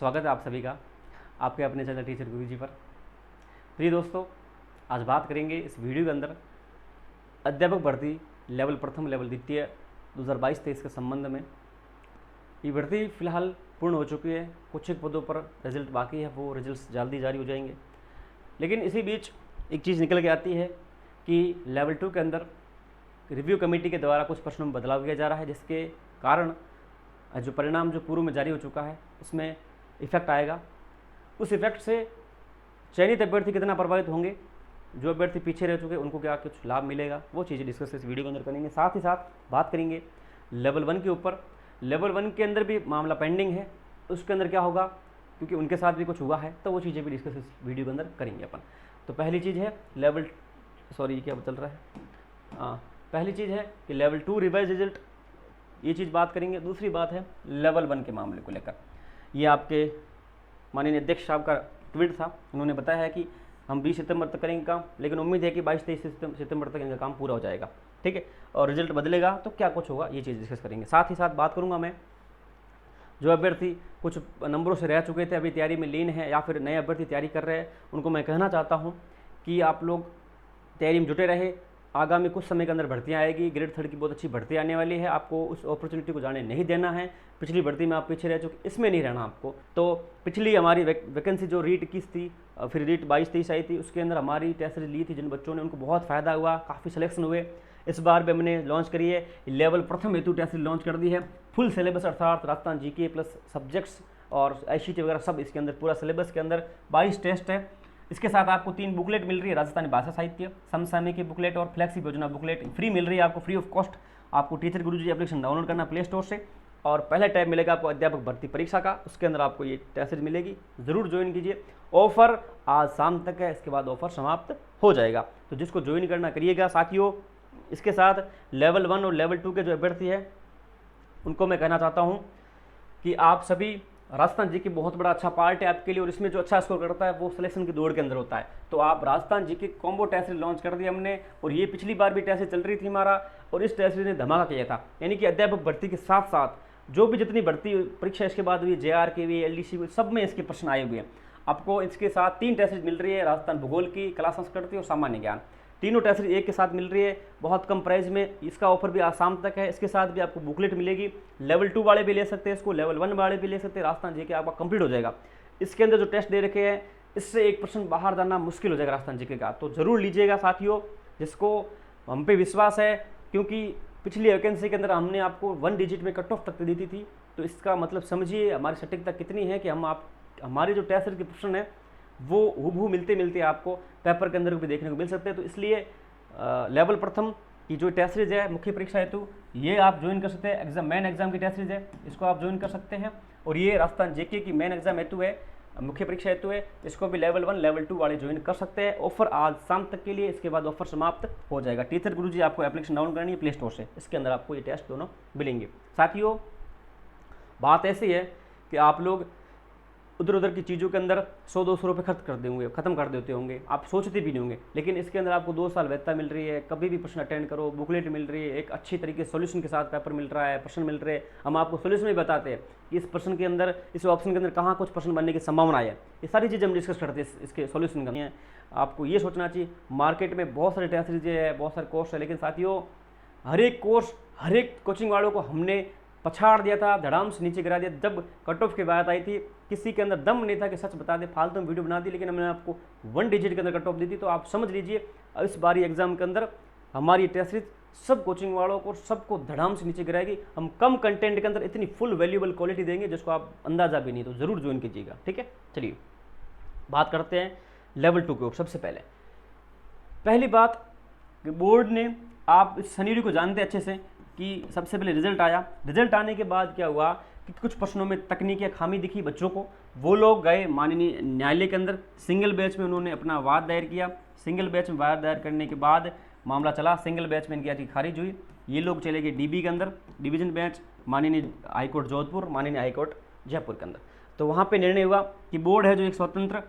स्वागत है आप सभी का आपके अपने चैनल टीचर गुरुजी पर। प्रिय दोस्तों, आज बात करेंगे इस वीडियो के अंदर अध्यापक भर्ती लेवल प्रथम लेवल द्वितीय 2022-23 के संबंध में। ये भर्ती फिलहाल पूर्ण हो चुकी है, कुछ एक पदों पर रिजल्ट बाकी है, वो रिजल्ट्स जल्दी जारी हो जाएंगे। लेकिन इसी बीच एक चीज़ निकल के आती है कि लेवल 2 के अंदर रिव्यू कमेटी के द्वारा कुछ प्रश्नों में बदलाव किया जा रहा है, जिसके कारण जो परिणाम जो पूर्व में जारी हो चुका है उसमें इफेक्ट आएगा। उस इफेक्ट से चयनित अभ्यर्थी कितना प्रभावित होंगे, जो अभ्यर्थी पीछे रह चुके उनको क्या कुछ लाभ मिलेगा, वो चीज़ें डिस्कस इस वीडियो के अंदर करेंगे। साथ ही साथ बात करेंगे लेवल 1 के ऊपर। लेवल 1 के अंदर भी मामला पेंडिंग है, उसके अंदर क्या होगा, क्योंकि उनके साथ भी कुछ हुआ है, तो वो चीज़ें भी डिस्कस इस वीडियो के अंदर करेंगे अपन। तो पहली चीज़ है क्या चल रहा है, पहली चीज़ है कि लेवल 2 रिवाइज रिजल्ट, ये चीज़ बात करेंगे। दूसरी बात है लेवल 1 के मामले को लेकर, ये आपके माननीय अध्यक्ष साहब का ट्वीट था। उन्होंने बताया है कि हम 20 सितंबर तक करेंगे काम, लेकिन उम्मीद है कि 22-23 सितंबर तक इनका काम पूरा हो जाएगा, ठीक है। और रिजल्ट बदलेगा तो क्या कुछ होगा, ये चीज़ डिस्कस करेंगे। साथ ही साथ बात करूंगा मैं जो अभ्यर्थी कुछ नंबरों से रह चुके थे, अभी तैयारी में लीन है, या फिर नए अभ्यर्थी तैयारी कर रहे हैं, उनको मैं कहना चाहता हूँ कि आप लोग तैयारी में जुटे रहे। आगामी कुछ समय के अंदर भर्तियां आएगी, ग्रेड 3 की बहुत अच्छी भर्ती आने वाली है, आपको उस अपॉर्चुनिटी को जाने नहीं देना है। पिछली भर्ती में आप पीछे रह चुके, इसमें नहीं रहना आपको। तो पिछली हमारी वैकेंसी जो रीट 21 थी, फिर रीट 22-23 आई थी, उसके अंदर हमारी टेस्ट सीरीज ली थी, जिन बच्चों ने, उनको बहुत फ़ायदा हुआ, काफ़ी सिलेक्शन हुए। इस बार भी हमने लॉन्च करी है लेवल प्रथम हेतु टेस्ट सीरीज लॉन्च कर दी है। फुल सिलेबस अर्थात राजस्थान जीके प्लस सब्जेक्ट्स और आईसीटी वगैरह सब इसके अंदर, पूरा सिलेबस के अंदर 22 टेस्ट है। इसके साथ आपको 3 बुकलेट मिल रही है, राजस्थानी भाषा साहित्य, समसामयिक की बुकलेट और फ्लैक्सी योजना बुकलेट फ्री मिल रही है आपको, फ्री ऑफ कॉस्ट। आपको टीचर गुरुजी एप्लीकेशन डाउनलोड करना प्ले स्टोर से, और पहला टैब मिलेगा आपको अध्यापक भर्ती परीक्षा का, उसके अंदर आपको ये टेस्ट सीरीज मिलेगी। ज़रूर ज्वाइन कीजिए। ऑफर आज शाम तक है, इसके बाद ऑफर समाप्त हो जाएगा, तो जिसको ज्वाइन करना करिएगा साथियों। इसके साथ लेवल 1 और लेवल 2 के जो अभ्यर्थी है उनको मैं कहना चाहता हूँ कि आप सभी, राजस्थान जी की बहुत बड़ा अच्छा पार्ट है आपके लिए, और इसमें जो अच्छा स्कोर करता है वो सिलेक्शन की दौड़ के अंदर होता है। तो आप राजस्थान जी के कॉम्बो टेस्ट लॉन्च कर दिया हमने, और ये पिछली बार भी टेस्ट चल रही थी हमारा, और इस टेस्ट ने धमाका किया था। यानी कि अध्यापक भर्ती के साथ साथ जो भी जितनी भर्ती परीक्षा इसके बाद हुई, JR के भी, LDC भी, सब में इसके प्रश्न आए हुए हैं। आपको इसके साथ 3 टेस्ट मिल रही है, राजस्थान भूगोल की, कला संस्कृति और सामान्य ज्ञान। तीनों टेस्ट एक के साथ मिल रही है, बहुत कम प्राइस में। इसका ऑफर भी आज शाम तक है। इसके साथ भी आपको बुकलेट मिलेगी। लेवल 2 वाले भी ले सकते हैं इसको, लेवल 1 वाले भी ले सकते हैं। राजस्थान जीके आपका कंप्लीट हो जाएगा। इसके अंदर जो टेस्ट दे रखे हैं, इससे 1% बाहर जाना मुश्किल हो जाएगा राजस्थान जीके का, तो जरूर लीजिएगा साथियों, जिसको हम पे विश्वास है। क्योंकि पिछली वैकेंसी के अंदर हमने आपको 1 डिजिट में कट ऑफ तक दी थी, तो इसका मतलब समझिए हमारी सटीकता कितनी है कि हमारी जो टेस्ट के प्रश्न है वो हूबहू मिलते आपको पेपर के अंदर भी देखने को मिल सकते हैं। तो इसलिए लेवल प्रथम की जो टेस्ट सीरीज है मुख्य परीक्षा हेतु, ये आप ज्वाइन कर सकते हैं। एग्जाम मेन एग्जाम की टेस्ट सीरीज है, इसको आप ज्वाइन कर सकते हैं। और ये राजस्थान जेके की मेन एग्जाम हेतु है, मुख्य परीक्षा हेतु है, इसको भी लेवल 1 लेवल 2 वाले ज्वाइन कर सकते हैं। ऑफर आज शाम तक के लिए, इसके बाद ऑफर समाप्त हो जाएगा। टीचर गुरुजी आपको एप्लीकेशन डाउनलोड करनी है प्ले स्टोर से, इसके अंदर आपको ये टेस्ट दोनों मिलेंगे। साथियों, बात ऐसी है कि आप लोग उधर की चीज़ों के अंदर 100-200 रुपये खत्म कर देते होंगे, आप सोचते भी नहीं होंगे। लेकिन इसके अंदर आपको 2 साल वैधता मिल रही है, कभी भी प्रश्न अटेंड करो, बुकलेट मिल रही है, एक अच्छी तरीके से सोल्यूशन के साथ पेपर मिल रहा है, प्रश्न मिल रहे हैं। हम आपको सोल्यूशन भी बताते हैं कि इस प्रश्न के अंदर, इस ऑप्शन के अंदर कहाँ कुछ प्रश्न बनने की संभावना है। ये सारी चीज़ें हम डिस्कस करते हैं इसके सोल्यूशन करनी है। आपको ये सोचना चाहिए, मार्केट में बहुत सारे टेस्ट सीरीज है, बहुत सारे कोर्स है, लेकिन साथियों हर एक कोर्स, हर एक कोचिंग वालों को हमने पछाड़ दिया था, धड़ाम से नीचे गिरा दिया। जब कट ऑफ की बात आई थी, किसी के अंदर दम नहीं था कि सच बता दे, फालतू में वीडियो बना दी, लेकिन हमने आपको 1 डिजिट के अंदर कट ऑफ दी थी। तो आप समझ लीजिए इस बारी एग्जाम के अंदर हमारी टेस्ट सीरीज सब कोचिंग वालों को, सबको धड़ाम से नीचे गिराएगी। हम कम कंटेंट के अंदर इतनी फुल वैल्यूएबल क्वालिटी देंगे जिसको आप अंदाजा भी नहीं, तो जरूर ज्वाइन कीजिएगा, ठीक है। चलिए बात करते हैं लेवल 2 के ऊपर। सबसे पहली बात, बोर्ड ने, आप इस सिनेरियो को जानते हैं अच्छे से कि सबसे पहले रिजल्ट आया। रिजल्ट आने के बाद क्या हुआ कि कुछ प्रश्नों में तकनीकी खामी दिखी बच्चों को। वो लोग गए माननीय न्यायालय के अंदर, सिंगल बेंच में उन्होंने अपना वाद दायर किया। सिंगल बेंच में वाद दायर करने के बाद मामला चला, सिंगल बेंच में इनकी याचिका खारिज हुई। ये लोग चले गए DB के अंदर, डिवीजन बेंच, माननीय हाईकोर्ट जोधपुर, माननीय हाईकोर्ट जयपुर के अंदर। तो वहाँ पर निर्णय हुआ कि बोर्ड है जो एक स्वतंत्र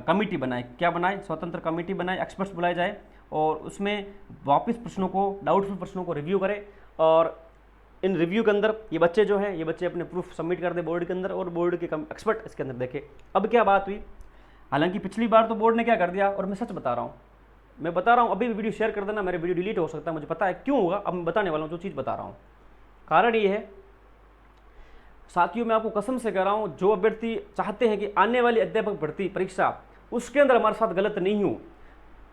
कमेटी बनाए, क्या बनाए, स्वतंत्र कमेटी बनाए, एक्सपर्ट्स बुलाए जाए, और उसमें वापस प्रश्नों को, डाउटफुल प्रश्नों को रिव्यू करे और इन रिव्यू के अंदर ये बच्चे जो हैं, ये बच्चे अपने प्रूफ सबमिट कर दे बोर्ड के अंदर और बोर्ड के एक्सपर्ट इसके अंदर देखे। अब क्या बात हुई, हालांकि पिछली बार तो बोर्ड ने क्या कर दिया, और मैं सच बता रहा हूँ, मैं बता रहा हूँ, अभी भी वीडियो शेयर कर देना, मेरे वीडियो डिलीट हो सकता है, मुझे पता है क्यों होगा, अब मैं बताने वाला हूँ जो चीज़ बता रहा हूँ। कारण ये है साथियों, मैं आपको कसम से कह रहा हूँ, जो अभ्यर्थी चाहते हैं कि आने वाली अध्यापक भर्ती परीक्षा उसके अंदर हमारे साथ गलत नहीं हो,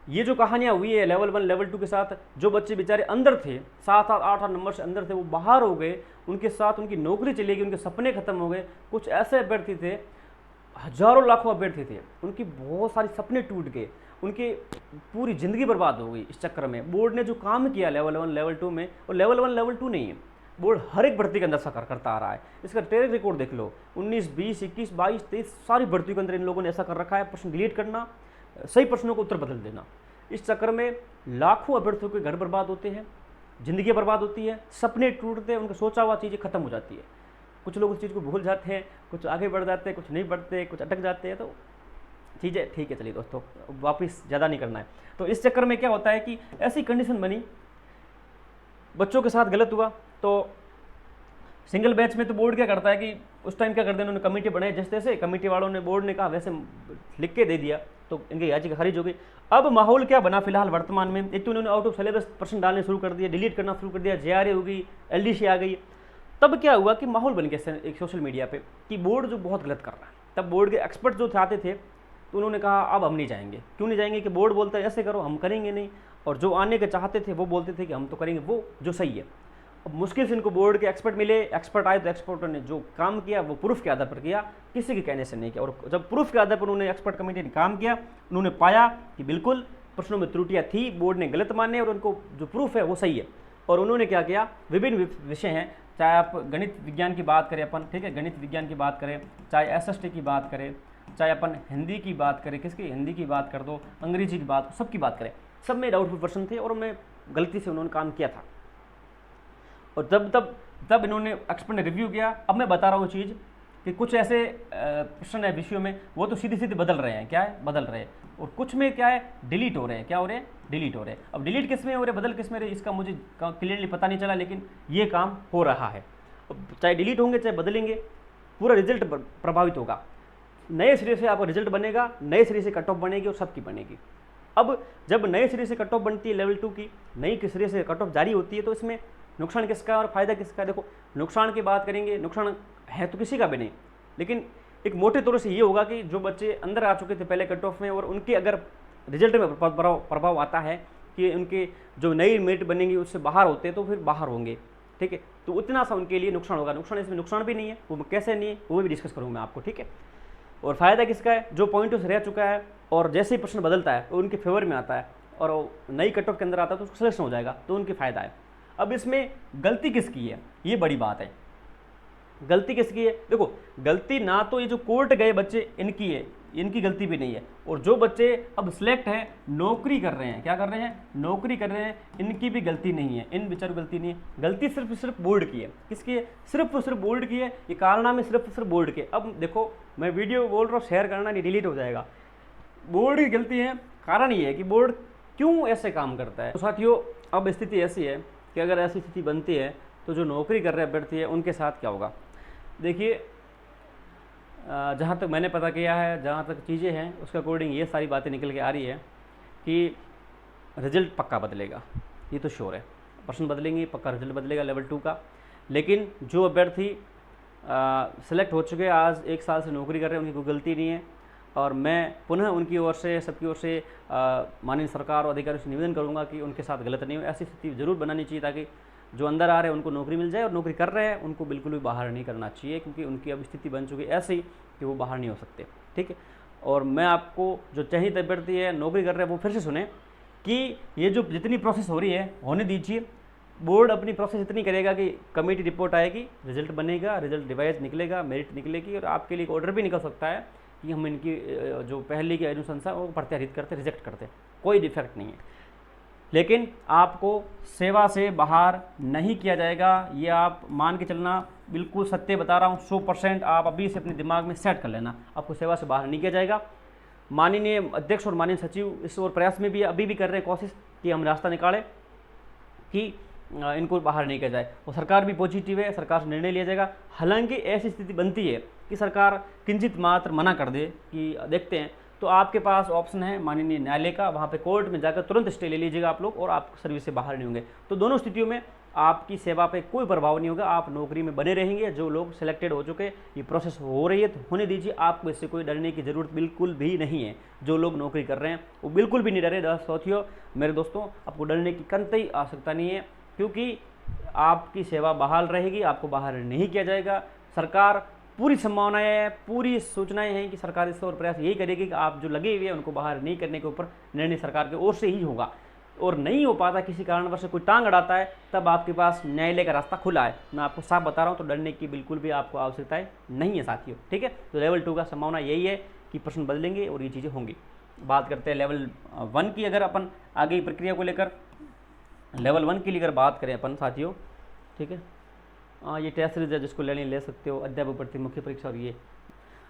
ये जो कहानियाँ हुई है लेवल 1 लेवल 2 के साथ, जो बच्चे बेचारे अंदर थे 7-7 8-8 नंबर से अंदर थे, वो बाहर हो गए, उनके साथ उनकी नौकरी चली गई, उनके सपने खत्म हो गए। कुछ ऐसे अभ्यर्थी थे, हजारों लाखों अभ्यर्थी थे, उनकी बहुत सारी सपने टूट गए, उनकी पूरी ज़िंदगी बर्बाद हो गई इस चक्कर में। बोर्ड ने जो काम किया लेवल 1 लेवल 2 में, और लेवल 1 लेवल 2 नहीं है, बोर्ड हर एक भर्ती के अंदर ऐसा करता आ रहा है। इसका ट्रैक रिकॉर्ड देख लो, 19 20 21 22 23 सारी भर्तियों के अंदर इन लोगों ने ऐसा कर रखा है, प्रश्न डिलीट करना, सही प्रश्नों को उत्तर बदल देना। इस चक्कर में लाखों अभ्यर्थियों के घर बर्बाद होते हैं, जिंदगी बर्बाद होती है, सपने टूटते हैं, उनका सोचा हुआ चीज़ें खत्म हो जाती है। कुछ लोग उस चीज़ को भूल जाते हैं, कुछ आगे बढ़ जाते हैं, कुछ नहीं बढ़ते, कुछ अटक जाते हैं। तो चीज़ें ठीक है, चलिए दोस्तों, वापस ज़्यादा नहीं करना है। तो इस चक्कर में क्या होता है कि ऐसी कंडीशन बनी, बच्चों के साथ गलत हुआ। तो सिंगल बैच में तो बोर्ड क्या करता है कि उस टाइम क्या करते हैं, उन्होंने कमेटी बनाई, जैसे तैसे कमेटी वालों ने, बोर्ड ने कहा वैसे लिख के दे दिया, तो इनकी याचिका खारिज हो गई। अब माहौल क्या बना फिलहाल वर्तमान में, एक तो उन्होंने आउट ऑफ सिलेबस प्रश्न डालने शुरू कर दिया, डिलीट करना शुरू कर दिया, JRA हो गई, LDC आ गई। तब क्या हुआ कि माहौल बन गया एक सोशल मीडिया पे कि बोर्ड जो बहुत गलत कर रहा है। तब बोर्ड के एक्सपर्ट जो आते थे तो उन्होंने कहा अब हम नहीं जाएंगे। क्यों नहीं जाएंगे कि बोर्ड बोलता है ऐसे करो, हम करेंगे नहीं, और जो आने के चाहते थे वो बोलते थे कि हम तो करेंगे वो जो सही है। अब मुश्किल से इनको बोर्ड के एक्सपर्ट मिले, एक्सपर्ट आए तो एक्सपर्टों ने जो काम किया वो प्रूफ के आधार पर किया, किसी के कहने से नहीं किया। और जब प्रूफ के आधार पर उन्होंने एक्सपर्ट कमेटी ने काम किया, उन्होंने पाया कि बिल्कुल प्रश्नों में त्रुटियां थी, बोर्ड ने गलत माने और उनको जो प्रूफ है वो सही है। और उन्होंने क्या किया, विभिन्न विषय हैं, चाहे आप गणित विज्ञान की बात करें अपन, ठीक है, गणित विज्ञान की बात करें, चाहे SST की बात करें, चाहे अपन हिंदी की बात करें, किसकी हिंदी की बात कर दो, अंग्रेजी की बात, सबकी बात करें, सब में डाउटफुल प्रश्न थे और उनमें गलती से उन्होंने काम किया था। और तब इन्होंने एक्सपर्ट ने रिव्यू किया। अब मैं बता रहा हूँ चीज़ कि कुछ ऐसे प्रश्न है विषयों में वो तो सीधे सीधे बदल रहे हैं, क्या है, बदल रहे हैं, और कुछ में क्या है, डिलीट हो रहे हैं। क्या हो रहे हैं, डिलीट हो रहे हैं। अब डिलीट किस में हो रहे हैं, बदल किस में रहे, इसका मुझे क्लियरली पता नहीं चला, लेकिन ये काम हो रहा है। चाहे डिलीट होंगे चाहे बदलेंगे, पूरा रिजल्ट प्रभावित होगा। नए सिरे से आपका रिजल्ट बनेगा, नए सिरे से कट ऑफ बनेगी और सबकी बनेगी। अब जब नए सिरे से कट ऑफ बनती है लेवल 2 की, नई सिरे से कट ऑफ जारी होती है, तो इसमें नुकसान किसका है और फायदा किसका है। देखो, नुकसान की बात करेंगे, नुकसान है तो किसी का भी नहीं, लेकिन एक मोटे तौर से ये होगा कि जो बच्चे अंदर आ चुके थे पहले कट ऑफ में और उनके अगर रिजल्ट में प्रभाव आता है कि उनके जो नई मेरिट बनेंगी उससे बाहर होते हैं तो फिर बाहर होंगे, ठीक है। तो उतना सा उनके लिए नुकसान होगा। नुकसान, इसमें नुकसान भी नहीं है, वो कैसे नहीं है वो भी डिस्कस करूँगा मैं आपको, ठीक है। और फायदा किसका है, जो पॉइंट से रह चुका है और जैसे ही प्रश्न बदलता है वो उनके फेवर में आता है और नई कट ऑफ के अंदर आता है तो उसको सिलेक्शन हो जाएगा, तो उनके फायदा है। अब इसमें गलती किसकी है, ये बड़ी बात है। गलती किसकी है, देखो, गलती ना तो ये जो कोर्ट गए बच्चे इनकी है, इनकी गलती भी नहीं है, और जो बच्चे अब सिलेक्ट हैं, नौकरी कर रहे हैं, क्या कर रहे हैं, नौकरी कर रहे हैं, इनकी भी गलती नहीं है, इन बेचारों की गलती नहीं है। गलती सिर्फ बोर्ड की है। किसकी है, सिर्फ बोर्ड की है। ये कारनामे सिर्फ बोर्ड के। अब देखो, मैं वीडियो बोल रहा हूँ, शेयर करना नहीं, डिलीट हो जाएगा। बोर्ड की गलती है। कारण ये है कि बोर्ड क्यों ऐसे काम करता है। तो साथियों, अब स्थिति ऐसी है कि अगर ऐसी स्थिति बनती है तो जो नौकरी कर रहे अभ्यर्थी है उनके साथ क्या होगा। देखिए, जहाँ तक मैंने पता किया है, जहाँ तक चीज़ें हैं उसके अकॉर्डिंग ये सारी बातें निकल के आ रही है कि रिजल्ट पक्का बदलेगा, ये तो श्योर है। प्रश्न बदलेंगे, पक्का रिजल्ट बदलेगा लेवल 2 का। लेकिन जो अभ्यर्थी सेलेक्ट हो चुके हैं, आज 1 साल से नौकरी कर रहे हैं, उनकी कोई गलती नहीं है। और मैं पुनः उनकी ओर से, सबकी ओर से माननीय सरकार और अधिकारियों से निवेदन करूंगा कि उनके साथ गलत नहीं हो। ऐसी स्थिति जरूर बनानी चाहिए ताकि जो अंदर आ रहे हैं उनको नौकरी मिल जाए, और नौकरी कर रहे हैं उनको बिल्कुल भी बाहर नहीं करना चाहिए, क्योंकि उनकी अब स्थिति बन चुकी है ऐसी कि वो बाहर नहीं हो सकते, ठीक है। और मैं आपको जो चयनित अभ्यर्थी है, नौकरी कर रहे हैं, वो फिर से सुने कि ये जो जितनी प्रोसेस हो रही है होने दीजिए। बोर्ड अपनी प्रोसेस इतनी करेगा कि कमेटी रिपोर्ट आएगी, रिजल्ट बनेगा, रिजल्ट डिवाइस निकलेगा, मेरिट निकलेगी, और आपके लिए एक ऑर्डर भी निकल सकता है कि हम इनकी जो पहले की अनुशंसा वो प्रत्यारित करते, रिजेक्ट करते, कोई डिफेक्ट नहीं है। लेकिन आपको सेवा से बाहर नहीं किया जाएगा, ये आप मान के चलना, बिल्कुल सत्य बता रहा हूँ, 100% आप अभी से अपने दिमाग में सेट कर लेना, आपको सेवा से बाहर नहीं किया जाएगा। माननीय अध्यक्ष और माननीय सचिव इस और प्रयास में भी अभी भी कर रहे हैं कोशिश कि हम रास्ता निकालें कि इनको बाहर नहीं किया जाए। और सरकार भी पॉजिटिव है, सरकार से निर्णय लिया जाएगा। हालांकि ऐसी स्थिति बनती है कि सरकार किंचित मात्र मना कर दे कि देखते हैं, तो आपके पास ऑप्शन है माननीय न्यायालय का, वहाँ पे कोर्ट में जाकर तुरंत स्टे ले लीजिएगा आप लोग, और आप सर्विस से बाहर नहीं होंगे। तो दोनों स्थितियों में आपकी सेवा पे कोई प्रभाव नहीं होगा, आप नौकरी में बने रहेंगे। जो लोग सिलेक्टेड हो चुके, ये प्रोसेस हो रही है तो होने दीजिए, आपको इससे कोई डरने की ज़रूरत बिल्कुल भी नहीं है। जो लोग नौकरी कर रहे हैं वो बिल्कुल भी नहीं डरे साथियों, मेरे दोस्तों, आपको डरने की कतई आवश्यकता नहीं है, क्योंकि आपकी सेवा बहाल रहेगी, आपको बाहर नहीं किया जाएगा। सरकार पूरी संभावनाएं हैं, पूरी सूचनाएं हैं कि सरकार इस और प्रयास यही करेगी कि आप जो लगे हुए हैं उनको बाहर नहीं करने के ऊपर निर्णय सरकार की ओर से ही होगा। और नहीं हो पाता, किसी कारणवश कोई टांग अड़ाता है, तब आपके पास न्यायालय का रास्ता खुला है। मैं आपको साफ बता रहा हूँ, तो डरने की बिल्कुल भी आपको आवश्यकता नहीं है साथियों, ठीक है। तो लेवल 2 का संभावना यही है कि प्रश्न बदलेंगे और ये चीज़ें होंगी। बात करते हैं लेवल 1 की। अगर अपन आगे की प्रक्रिया को लेकर लेवल 1 के लिए अगर बात करें अपन साथियों, ठीक है, ये टेस्ट सीरीज है जिसको लेनी ले सकते हो, अध्यापक भर्ती मुख्य परीक्षा और ये।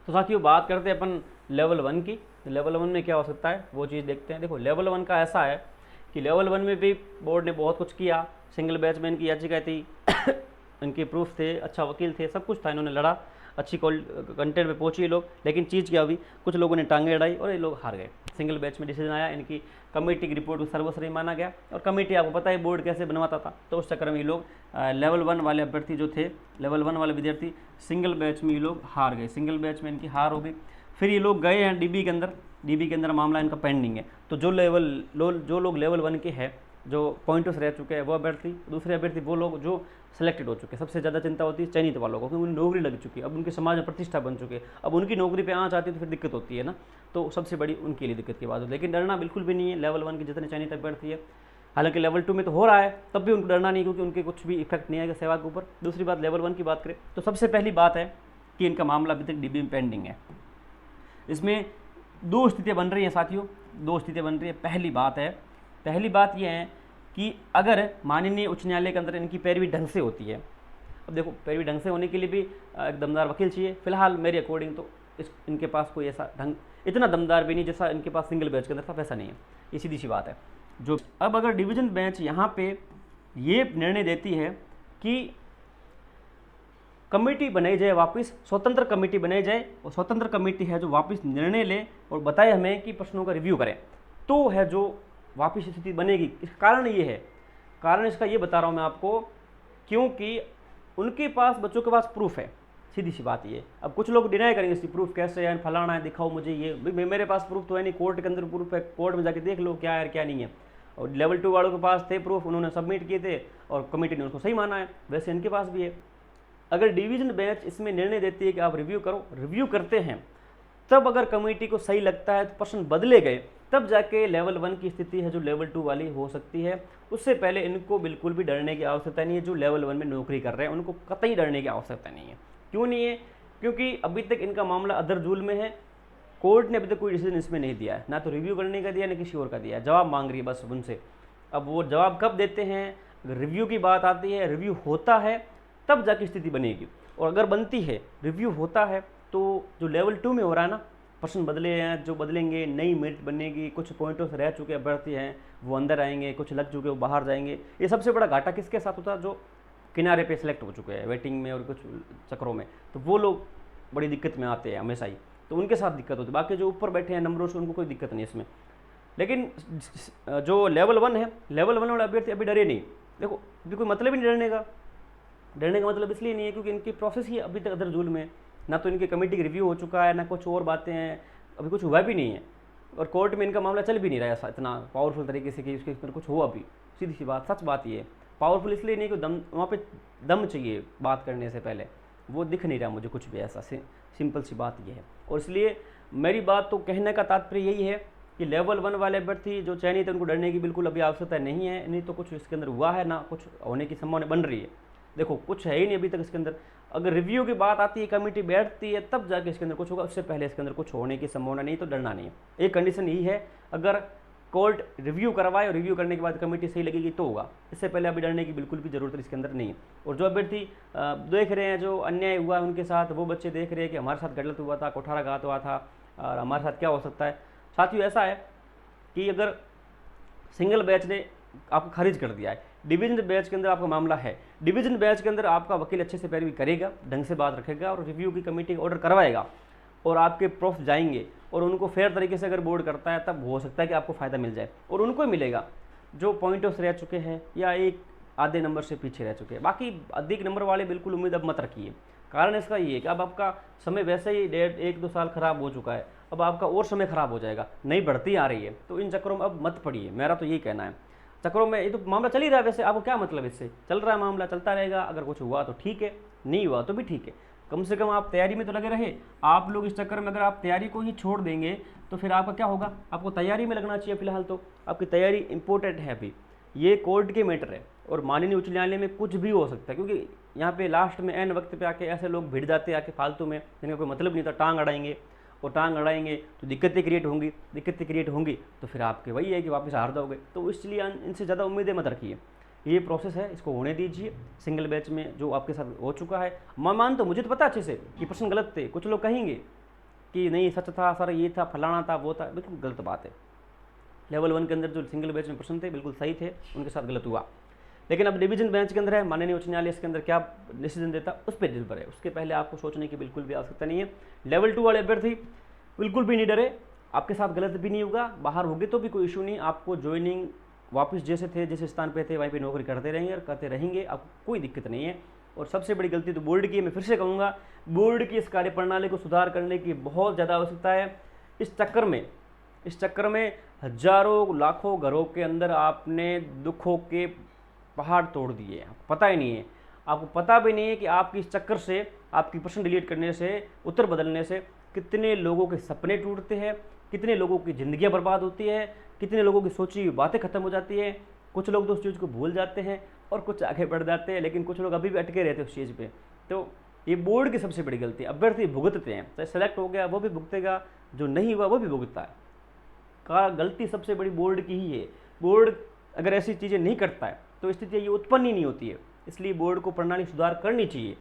तो साथियों बात करते हैं अपन लेवल 1 की। तो लेवल 1 में क्या हो सकता है वो चीज़ देखते हैं। देखो लेवल 1 का ऐसा है कि लेवल 1 में भी बोर्ड ने बहुत कुछ किया। सिंगल बैच में इनकी याचिका थी इनके प्रूफ थे, अच्छा वकील थे, सब कुछ था, इन्होंने लड़ा, अच्छी कंटेंट पे पहुंचे ये लोग। लेकिन चीज़ क्या हुई, कुछ लोगों ने टांगे अड़ाई और ये लोग हार गए। सिंगल बैच में डिसीजन आया, इनकी कमेटी की रिपोर्ट को सर्वश्रेय माना गया, और कमेटी आपको पता है बोर्ड कैसे बनवाता था। तो उस चक्कर में ये लोग लेवल 1 वाले अभ्यर्थी जो थे, लेवल 1 वाले विद्यार्थी, सिंगल बैच में ये लोग हार गए। सिंगल बैच में इनकी हार हो गई। फिर ये लोग गए हैं डीबी के अंदर, डीबी के अंदर मामला इनका पेंडिंग है। तो जो लोग लेवल 1 के हैं, जो पॉइंटर्स रह चुके हैं वो अभ्यर्थी, दूसरे अभ्यर्थी वो लोग जो सिलेक्टेड हो चुके हैं। सबसे ज़्यादा चिंता होती है चयनित वालों को, क्योंकि उनकी नौकरी लग चुकी है, अब उनके समाज में प्रतिष्ठा बन चुकी है, अब उनकी नौकरी पे आँच आती है तो फिर दिक्कत होती है ना। तो सबसे बड़ी उनके लिए दिक्कत की बात होती है। लेकिन डरना बिल्कुल भी नहीं है लेवल 1 के जितने चयनित अभ्यर्थी है। हालांकि लेवल 2 में तो हो रहा है, तब भी उनको डरना नहीं, क्योंकि उनके कुछ भी इफेक्ट नहीं आएगा सेवा के ऊपर। दूसरी बात, लेवल 1 की बात करें तो सबसे पहली बात है कि इनका मामला अभी तक डीबी में पेंडिंग है। इसमें 2 स्थितियाँ बन रही हैं साथियों, 2 स्थितियाँ बन रही है। पहली बात यह है कि अगर माननीय उच्च न्यायालय के अंदर इनकी पैरवी ढंग से होती है। अब देखो, पैरवी ढंग से होने के लिए भी एक दमदार वकील चाहिए। फिलहाल मेरे अकॉर्डिंग तो इनके पास कोई ऐसा ढंग, इतना दमदार भी नहीं जैसा इनके पास सिंगल बेंच के अंदर था, वैसा नहीं है। ये सीधी सी बात है। जो अब अगर डिवीजन बेंच यहाँ पे ये निर्णय देती है कि कमेटी बनाई जाए, वापस स्वतंत्र कमेटी बनाई जाए, और स्वतंत्र कमेटी है जो वापस निर्णय ले और बताए हमें कि प्रश्नों का रिव्यू करें, तो है जो वापस स्थिति बनेगी। इसका कारण ये है, कारण इसका ये बता रहा हूँ मैं आपको, क्योंकि उनके पास, बच्चों के पास प्रूफ है। सीधी सी बात ये। अब कुछ लोग डिनाई करेंगे इसी प्रूफ कैसे है, फलाना है, दिखाओ मुझे ये, मेरे पास प्रूफ तो है नहीं, कोर्ट के अंदर प्रूफ है, कोर्ट में जाके देख लो क्या है क्या नहीं है। और लेवल 2 वालों के पास थे प्रूफ, उन्होंने सबमिट किए थे और कमेटी ने उसको सही माना है, वैसे इनके पास भी है। अगर डिवीजन बेंच इसमें निर्णय देती है कि आप रिव्यू करो, रिव्यू करते हैं, तब अगर कमेटी को सही लगता है तो प्रश्न बदले गए, तब जाके लेवल 1 की स्थिति है जो लेवल 2 वाली हो सकती है। उससे पहले इनको बिल्कुल भी डरने की आवश्यकता नहीं है। जो लेवल 1 में नौकरी कर रहे हैं उनको कतई डरने की आवश्यकता नहीं है। क्यों नहीं है? क्योंकि अभी तक इनका मामला अदर जूल में है। कोर्ट ने अभी तक कोई डिसीजन इसमें नहीं दिया है, ना तो रिव्यू करने का दिया, ना किसी और का दिया है। जवाब मांग रही है बस उनसे। अब वो जवाब कब देते हैं? अगर रिव्यू की बात आती है, रिव्यू होता है, तब जाके स्थिति बनेगी। और अगर बनती है, रिव्यू होता है, तो जो लेवल 2 में हो रहा है ना, प्रश्न बदले हैं, जो बदलेंगे, नई मेरिट बनेगी, कुछ पॉइंटों से रह चुके अभ्यर्थी हैं वो अंदर आएंगे, कुछ लग चुके वो बाहर जाएंगे। ये सबसे बड़ा घाटा किसके साथ होता है? जो किनारे पे सिलेक्ट हो चुके हैं वेटिंग में और कुछ चक्रों में, तो वो लोग बड़ी दिक्कत में आते हैं हमेशा ही, तो उनके साथ दिक्कत होती है। बाकी जो ऊपर बैठे हैं नंबरों से, उनको कोई दिक्कत नहीं इसमें। लेकिन जो लेवल 1 है, लेवल 1 वाले अभ्यर्थी अभी डरे नहीं। देखो, अभी कोई मतलब ही नहीं डरने का। डरने का मतलब इसलिए नहीं है क्योंकि इनकी प्रोसेस ही अभी तक अदर जूल में, ना तो इनकी कमेटी की रिव्यू हो चुका है, ना कुछ और बातें हैं, अभी कुछ हुआ भी नहीं है। और कोर्ट में इनका मामला चल भी नहीं रहा है इतना पावरफुल तरीके से कि उसके अंदर कुछ हो। अभी सीधी सी बात, सच बात ये है। पावरफुल इसलिए नहीं कि दम, वहाँ पे दम चाहिए बात करने से पहले, वो दिख नहीं रहा मुझे कुछ भी ऐसा। सिंपल सी बात ये है। और इसलिए मेरी बात तो कहने का तात्पर्य यही है कि लेवल 1 वाले अभ्यर्थी जो चयनित है, उनको डरने की बिल्कुल अभी आवश्यकता नहीं है। नहीं तो कुछ इसके अंदर हुआ है, ना कुछ होने की संभावना बन रही है। देखो, कुछ है ही नहीं अभी तक इसके अंदर। अगर रिव्यू की बात आती है, कमेटी बैठती है, तब जाके इसके अंदर कुछ होगा। उससे पहले इसके अंदर कुछ होने की संभावना नहीं, तो डरना नहीं है। एक कंडीशन यही है, अगर कोर्ट रिव्यू करवाए और रिव्यू करने के बाद कमेटी सही लगेगी तो होगा। इससे पहले अभी डरने की बिल्कुल भी जरूरत इसके अंदर नहीं है। और जो अभ्यर्थी देख रहे हैं जो अन्याय हुआ उनके साथ, वो बच्चे देख रहे हैं कि हमारे साथ गलत हुआ था, कुठाराघात हुआ था, और हमारे साथ क्या हो सकता है। साथियों, ऐसा है कि अगर सिंगल बैच ने आपको खारिज कर दिया है, डिवीजन बैच के अंदर आपका मामला है, डिवीजन बैच के अंदर आपका वकील अच्छे से पैरवी करेगा, ढंग से बात रखेगा और रिव्यू की कमेटी ऑर्डर करवाएगा और आपके प्रूफ जाएंगे और उनको फेयर तरीके से अगर बोर्ड करता है तब हो सकता है कि आपको फ़ायदा मिल जाए और उनको ही मिलेगा जो पॉइंट ऑफ रह चुके हैं या एक आधे नंबर से पीछे रह चुके हैं। बाकी अधिक नंबर वाले बिल्कुल उम्मीद अब मत रखिए। कारण इसका ये है कि अब आपका समय वैसे ही 1-2 साल खराब हो चुका है, अब आपका और समय खराब हो जाएगा, नई भर्ती आ रही है, तो इन चक्करों में अब मत पड़िए। मेरा तो यही कहना है, चक्करों में ये तो मामला चल ही रहा है, वैसे आपको क्या मतलब इससे, चल रहा है मामला, चलता रहेगा। अगर कुछ हुआ तो ठीक है, नहीं हुआ तो भी ठीक है, कम से कम आप तैयारी में तो लगे रहे। आप लोग इस चक्कर में अगर आप तैयारी को ही छोड़ देंगे तो फिर आपका क्या होगा, आपको तैयारी में लगना चाहिए। फिलहाल तो आपकी तैयारी इंपॉर्टेंट है। अभी ये कोर्ट के मैटर है और माननीय उच्च न्यायालय में कुछ भी हो सकता है, क्योंकि यहाँ पे लास्ट में एन वक्त पे आके ऐसे लोग भिड़ जाते हैं आके फालतू में, जिनका कोई मतलब नहीं था, टांग अड़ाएंगे और टांग अड़ाएंगे तो दिक्कतें क्रिएट होंगी तो फिर आपके वही है कि वापस हार जाओगे। तो इसलिए इनसे ज़्यादा उम्मीदें मत रखिए। ये प्रोसेस है, इसको होने दीजिए। सिंगल बैच में जो आपके साथ हो चुका है, मान तो मुझे तो पता अच्छे से कि प्रश्न गलत थे। कुछ लोग कहेंगे कि नहीं सच था सर, ये था, फलाना था, वो था, बिल्कुल गलत बात है। लेवल 1 के अंदर जो सिंगल बैच में प्रश्न थे बिल्कुल सही थे, उनके साथ गलत हुआ। लेकिन अब डिवीजन बेंच के अंदर है, माननीय उच्च न्यायालय इसके अंदर क्या डिसीजन देता उस पर निर्भर है। उसके पहले आपको सोचने की बिल्कुल भी आवश्यकता नहीं है। लेवल 2 वाले अभ्यर्थी बिल्कुल भी नहीं डरे, आपके साथ गलत भी नहीं होगा, बाहर होगी तो भी कोई इशू नहीं। आपको ज्वाइनिंग वापस जैसे थे, जिस स्थान पे थे वहीं पे नौकरी करते रहेंगे और करते रहेंगे, आपको कोई दिक्कत नहीं है। और सबसे बड़ी गलती तो बोर्ड की है, मैं फिर से कहूँगा, बोर्ड की इस कार्यप्रणाली को सुधार करने की बहुत ज़्यादा आवश्यकता है। इस चक्कर में हजारों लाखों घरों के अंदर आपने दुखों के पहाड़ तोड़ दिए, आपको पता ही नहीं है। आपको पता भी नहीं है कि आपकी इस चक्कर से, आपकी प्रश्न डिलीट करने से, उत्तर बदलने से कितने लोगों के सपने टूटते हैं, कितने लोगों की ज़िंदगियाँ बर्बाद होती है, कितने लोगों की सोची हुई बातें खत्म हो जाती है। कुछ लोग तो उस चीज़ को भूल जाते हैं और कुछ आगे बढ़ जाते हैं, लेकिन कुछ लोग अभी भी अटके रहते हैं उस चीज़ पे। तो ये बोर्ड की सबसे बड़ी गलती, अभ्यर्थी भुगतते हैं, चाहे सेलेक्ट हो गया वो भी भुगतेगा, जो नहीं हुआ वो भी भुगतता है। का गलती सबसे बड़ी बोर्ड की ही है। बोर्ड अगर ऐसी चीज़ें नहीं करता है तो स्थिति ये उत्पन्न ही नहीं होती है। इसलिए बोर्ड को प्रणाली सुधार करनी चाहिए।